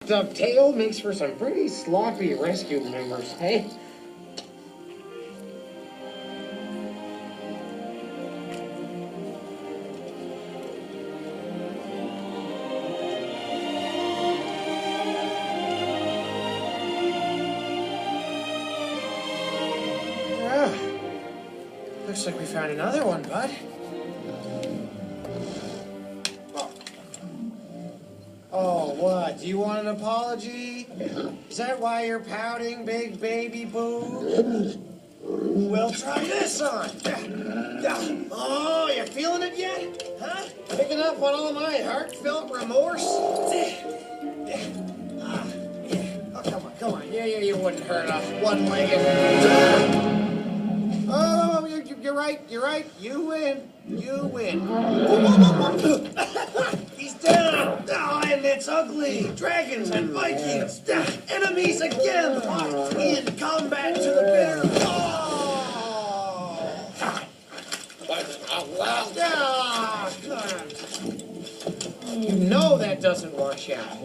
Tail makes for some pretty sloppy rescue members, hey? Looks like we found another one, bud. Oh, what? Do you want an apology? Is that why you're pouting, big baby boo? Well, try this on. Oh, you feeling it yet? Huh? Picking up on all my heartfelt remorse? Oh, come on. Yeah, you wouldn't hurt a one-legged. Oh, you're right. You win. He's down. Oh, and it's ugly. Dragons and Vikings. Enemies again. Locked in combat to the bitter. You know that doesn't wash out.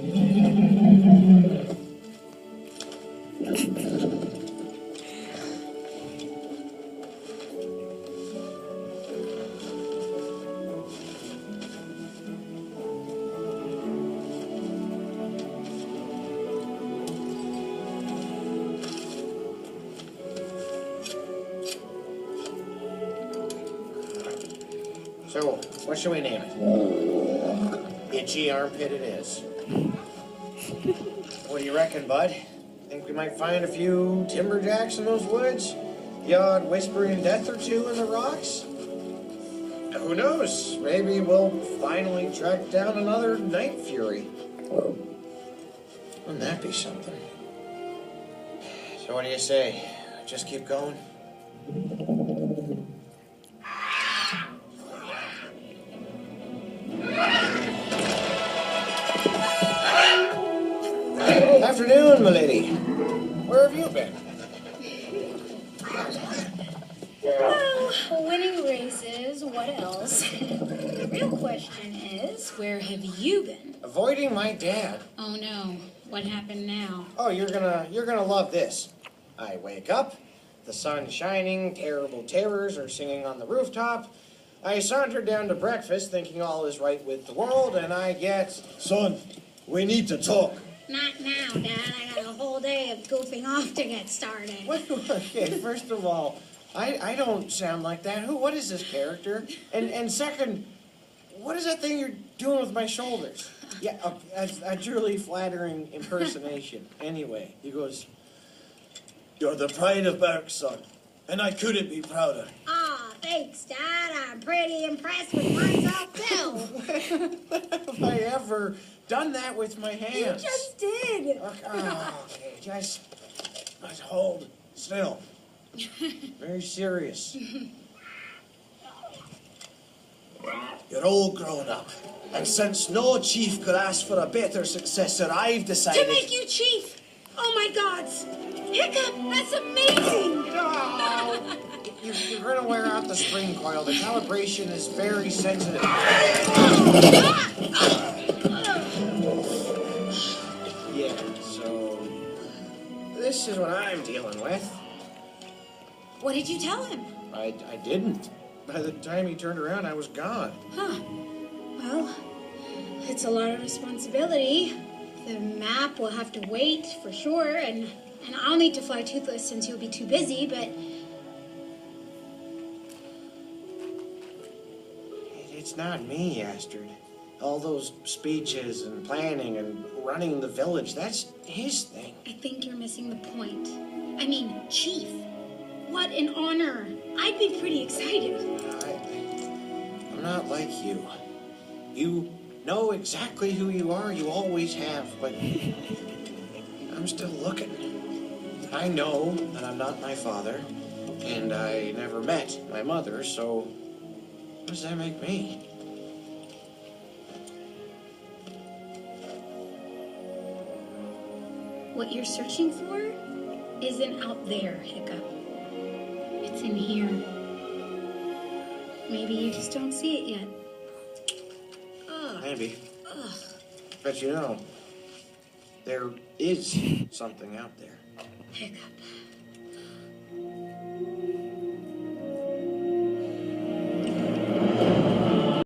So, what should we name it? Itchy Armpit it is. What do you reckon, bud? Think we might find a few timberjacks in those woods? The odd whispering death or two in the rocks? Who knows? Maybe we'll finally track down another night fury. Wouldn't that be something? So what do you say? Just keep going? Afternoon, milady. Where have you been? Well, winning races, what else? The real question is, where have you been? Avoiding my dad. Oh no, what happened now? Oh, you're gonna love this. I wake up, the sun's shining, terrible terrors are singing on the rooftop. I saunter down to breakfast thinking all is right with the world, and I get... Son, we need to talk. Not now, Dad. I got a whole day of goofing off to get started. Okay, first of all, I don't sound like that. What is this character? And second, what is that thing you're doing with my shoulders? Yeah, a truly flattering impersonation. Anyway, he goes, You're the pride of Berk, son, and I couldn't be prouder. Aw, thanks, Dad. I'm pretty impressed with myself, too. when have I ever done that with my hands? You just did. Okay, just hold still. Very serious. You're all grown up, and since no chief could ask for a better successor, I've decided... To make you chief! Oh my gods! Hiccup, that's amazing! Oh, you're going to wear out the spring coil. The calibration is very sensitive. Yeah, so this is what I'm dealing with. What did you tell him? I didn't. By the time he turned around, I was gone. Huh. Well, it's a lot of responsibility. The map will have to wait for sure, and I'll need to fly Toothless since you'll be too busy, but... It's not me, Astrid. All those speeches and planning and running the village, that's his thing. I think you're missing the point. I mean, Chief. What an honor. I'd be pretty excited. I'm not like you. You know exactly who you are, you always have, but I'm still looking. I know that I'm not my father, and I never met my mother, so what does that make me? What you're searching for isn't out there, Hiccup. It's in here. Maybe you just don't see it yet. Ugh. Maybe. Ugh. But you know, There is something out there. Hiccup.